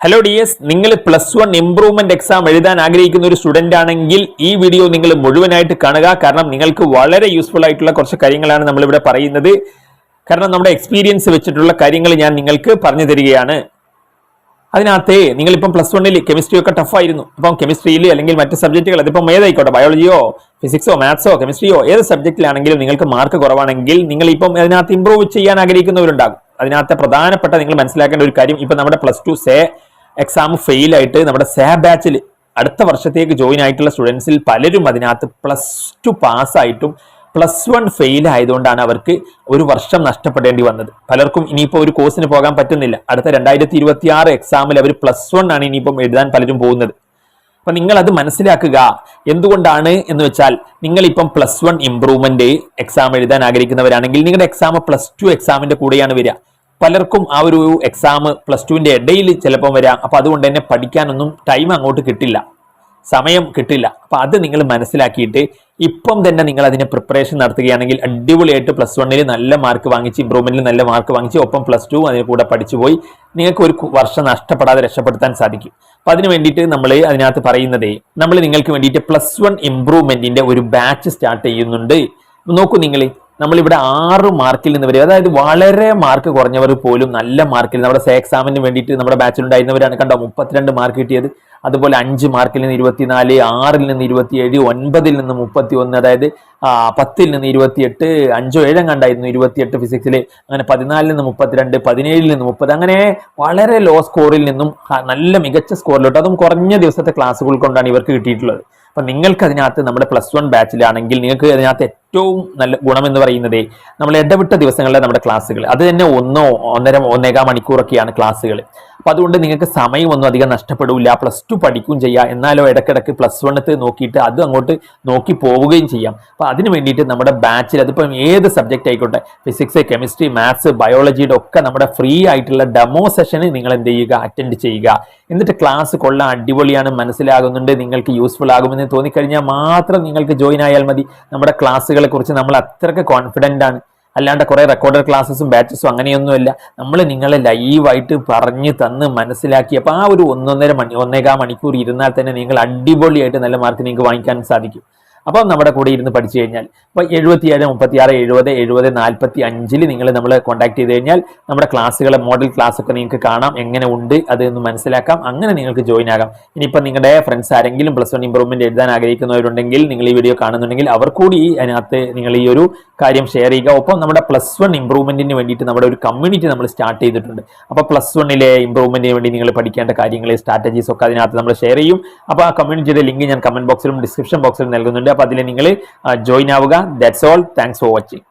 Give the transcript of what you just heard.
Hello dears, നിങ്ങൾ +1 improvement exam എഴുതാൻ ആഗ്രഹിക്കുന്ന ഒരു സ്റ്റുഡന്റ് ആണെങ്കിൽ ഈ വീഡിയോ നിങ്ങൾ മുഴുവനായിട്ട് കാണുക. കാരണം നിങ്ങൾക്ക് വളരെ യൂസ്ഫുൾ ആയിട്ടുള്ള കുറച്ച് കാര്യങ്ങളാണ് നമ്മളിവിടെ പറയുന്നത്. കാരണം നമ്മുടെ എക്സ്പീരിയൻസ് വെച്ചിട്ടുള്ള കാര്യങ്ങൾ ഞാൻ നിങ്ങൾക്ക് പറഞ്ഞു തരികയാണ്. അതിനകത്ത് നിങ്ങളിപ്പം +1 കെമിസ്ട്രി ഒക്കെ ടഫായിരുന്നു. അപ്പം കെമിസ്ട്രിയിൽ അല്ലെങ്കിൽ മറ്റ് സബ്ജക്റ്റുകൾ അതിപ്പം ഏതായിക്കോട്ടെ, ബയോളജിയോ ഫിസിക്സോ മാത്സോ കെമിസ്ട്രിയോ ഏത് സബ്ജക്റ്റിലാണെങ്കിലും നിങ്ങൾക്ക് മാർക്ക് കുറവാണെങ്കിൽ നിങ്ങൾ ഇപ്പം അതിനകത്ത് ഇംപ്രൂവ് ചെയ്യാൻ ആഗ്രഹിക്കുന്നവരുണ്ടാകും. അതിനകത്ത് പ്രധാനപ്പെട്ട നിങ്ങൾ മനസ്സിലാക്കേണ്ട ഒരു കാര്യം, ഇപ്പം നമ്മുടെ +2 സേ എക്സാം ഫെയിൽ ആയിട്ട് നമ്മുടെ സേ ബാച്ചിൽ അടുത്ത വർഷത്തേക്ക് ജോയിൻ ആയിട്ടുള്ള സ്റ്റുഡൻസിൽ പലരും അതിനകത്ത് +2 പാസ്സായിട്ടും +1 ഫെയിൽ ആയതുകൊണ്ടാണ് അവർക്ക് ഒരു വർഷം നഷ്ടപ്പെടേണ്ടി വന്നത്. പലർക്കും ഇനിയിപ്പോൾ ഒരു കോഴ്സിന് പോകാൻ പറ്റുന്നില്ല. അടുത്ത 2026 എക്സാമിൽ അവർ +1 ആണ് ഇനിയിപ്പം എഴുതാൻ പലരും പോകുന്നത്. അപ്പൊ നിങ്ങൾ അത് മനസ്സിലാക്കുക. എന്തുകൊണ്ടാണ് എന്ന് വെച്ചാൽ, നിങ്ങളിപ്പം +1 ഇംപ്രൂവ്മെന്റ് എക്സാം എഴുതാൻ ആഗ്രഹിക്കുന്നവരാണെങ്കിൽ നിങ്ങളുടെ എക്സാം +2 എക്സാമിന്റെ കൂടെയാണ് വരിക. പലർക്കും ആ ഒരു എക്സാം +2ന്റെ ഇടയിൽ ചിലപ്പം വരാം. അപ്പൊ അതുകൊണ്ട് തന്നെ പഠിക്കാനൊന്നും ടൈം അങ്ങോട്ട് കിട്ടില്ല, സമയം കിട്ടില്ല. അപ്പൊ അത് നിങ്ങൾ മനസ്സിലാക്കിയിട്ട് ഇപ്പം തന്നെ നിങ്ങൾ അതിന് പ്രിപ്പറേഷൻ നടത്തുകയാണെങ്കിൽ അടിപൊളിയായിട്ട് +1 നല്ല മാർക്ക് വാങ്ങിച്ച് ഇംപ്രൂവ്മെന്റിൽ നല്ല മാർക്ക് വാങ്ങിച്ച് ഒപ്പം +2 അതിന് കൂടെ പഠിച്ചുപോയി നിങ്ങൾക്ക് ഒരു വർഷം നഷ്ടപ്പെടാതെ രക്ഷപ്പെടുത്താൻ സാധിക്കും. അപ്പൊ അതിന് വേണ്ടിയിട്ട് നമ്മൾ അതിനകത്ത് പറയുന്നത്, നമ്മൾ നിങ്ങൾക്ക് വേണ്ടിയിട്ട് +1 ഇംപ്രൂവ്മെന്റിന്റെ ഒരു ബാച്ച് സ്റ്റാർട്ട് ചെയ്യുന്നുണ്ട്. നോക്കൂ, നിങ്ങൾ നമ്മളിവിടെ 6 മാർക്കിൽ നിന്ന് വരും. അതായത് വളരെ മാർക്ക് കുറഞ്ഞവർ പോലും നല്ല മാർക്കിൽ നമ്മുടെ സേ എക്സാമിന് വേണ്ടിയിട്ട് നമ്മുടെ ബാച്ചിലുണ്ടായിരുന്നവരാണ് കണ്ടോ 32 മാർക്ക് കിട്ടിയത്. അതുപോലെ 5 മാർക്കിൽ നിന്ന് 24, 6ൽ നിന്ന് 27, 9ൽ നിന്ന് 31, അതായത് 10ൽ നിന്ന് 28, 5 7 കണ്ടായിരുന്നു 28 ഫിസിക്സിൽ, അങ്ങനെ 14ൽ നിന്ന് 32, 17ൽ നിന്ന് 30, അങ്ങനെ വളരെ ലോ സ്കോറിൽ നിന്നും നല്ല മികച്ച സ്കോറിലോട്ട്, അതും കുറഞ്ഞ ദിവസത്തെ ക്ലാസ്സുകൾ കൊണ്ടാണ് ഇവർക്ക് കിട്ടിയിട്ടുള്ളത്. അപ്പൊ നിങ്ങൾക്ക് അതിനകത്ത് നമ്മുടെ +1 ബാച്ചിലാണെങ്കിൽ നിങ്ങൾക്ക് അതിനകത്ത് ഏറ്റവും നല്ല ഗുണം എന്ന് പറയുന്നത്, നമ്മൾ ഇടവിട്ട ദിവസങ്ങളിലെ നമ്മുടെ ക്ലാസ്സുകൾ അത് തന്നെ 1.5 മണിക്കൂറൊക്കെയാണ് ക്ലാസ്സുകൾ. അപ്പൊ അതുകൊണ്ട് നിങ്ങൾക്ക് സമയമൊന്നും അധികം നഷ്ടപ്പെടില്ല. +2 പഠിക്കുകയും ചെയ്യാം, എന്നാലോ ഇടയ്ക്കിടയ്ക്ക് +1 നോക്കിയിട്ട് അത് അങ്ങോട്ട് നോക്കി പോവുകയും ചെയ്യാം. അപ്പൊ അതിന് വേണ്ടിയിട്ട് നമ്മുടെ ബാച്ചിൽ അതിപ്പം ഏത് സബ്ജക്റ്റ് ആയിക്കോട്ടെ, ഫിസിക്സ് കെമിസ്ട്രി മാത്സ് ബയോളജിയുടെ ഒക്കെ നമ്മുടെ ഫ്രീ ആയിട്ടുള്ള ഡെമോ സെഷന് നിങ്ങൾ എന്ത് ചെയ്യുക, അറ്റൻഡ് ചെയ്യുക. എന്നിട്ട് ക്ലാസ് കൊള്ളാൻ അടിപൊളിയാണ്, മനസ്സിലാകുന്നുണ്ട്, നിങ്ങൾക്ക് യൂസ്ഫുൾ ആകുമെന്ന് തോന്നിക്കഴിഞ്ഞാൽ മാത്രം നിങ്ങൾക്ക് ജോയിൻ ആയാൽ മതി. നമ്മുടെ ക്ലാസ്സുകളെ കുറിച്ച് നമ്മൾ അത്രയ്ക്ക് കോൺഫിഡൻ്റ് ആണ്. അല്ലാണ്ട് കുറെ റെക്കോർഡഡ് ക്ലാസ്സസും ബാച്ചസും അങ്ങനെയൊന്നുമല്ല. നമ്മൾ നിങ്ങളെ ലൈവായിട്ട് പറഞ്ഞു തന്ന് മനസ്സിലാക്കി അപ്പോൾ ആ ഒരു 1.5 മണിക്കൂർ ഇരുന്നാൽ തന്നെ നിങ്ങൾ അടിപൊളിയായിട്ട് നല്ല മാർക്ക് നിങ്ങൾക്ക് വാങ്ങിക്കാൻ സാധിക്കും. അപ്പം നമ്മുടെ കൂടെ ഇരുന്ന് പഠിച്ചു കഴിഞ്ഞാൽ ഇപ്പോൾ 77 36 70 70 45 നിങ്ങൾ നമ്മളെ കോൺടാക്ട് ചെയ്ത് കഴിഞ്ഞാൽ നമ്മുടെ ക്ലാസ്സുകൾ മോഡൽ ക്ലാസ് ഒക്കെ നിങ്ങൾക്ക് കാണാം, എങ്ങനെ ഉണ്ട് അതൊന്ന് മനസ്സിലാക്കാം. അങ്ങനെ നിങ്ങൾക്ക് ജോയിൻ ആകാം. ഇനിയിപ്പോൾ നിങ്ങളുടെ ഫ്രണ്ട്സ് ആരെങ്കിലും +1 ഇംപ്രൂവ്മെന്റ് എഴുതാൻ ആഗ്രഹിക്കുന്നവരുണ്ടെങ്കിൽ, നിങ്ങൾ ഈ വീഡിയോ കാണുന്നുണ്ടെങ്കിൽ അവർ കൂടി അതിനകത്ത് നിങ്ങൾ ഈ ഒരു കാര്യം ഷെയർ ചെയ്യുക. ഒപ്പം നമ്മുടെ +1 ഇംപ്രൂവ്മെന്റിന് വേണ്ടിയിട്ട് നമ്മുടെ ഒരു കമ്മ്യൂണിറ്റി നമ്മൾ സ്റ്റാർട്ട് ചെയ്തിട്ടുണ്ട്. അപ്പോൾ +1 ഇംപ്രൂവ്മെന്റിന് വേണ്ടി നിങ്ങൾ പഠിക്കേണ്ട കാര്യങ്ങൾ, സ്ട്രാറ്റജീസ് ഒക്കെ അതിനകത്ത് നമ്മൾ ഷെയർ ചെയ്യും. അപ്പോൾ ആ കമ്മ്യൂണിറ്റിയുടെ ലിങ്ക് ഞാൻ കമന്റ് ബോക്സിലും ഡിസ്ക്രിപ്ഷൻ ബോക്സിലും നൽകുന്നുണ്ട്. അപ്പോൾ അതിൽ നിങ്ങൾ ജോയിൻ ആവുക. That's all. Thanks for watching.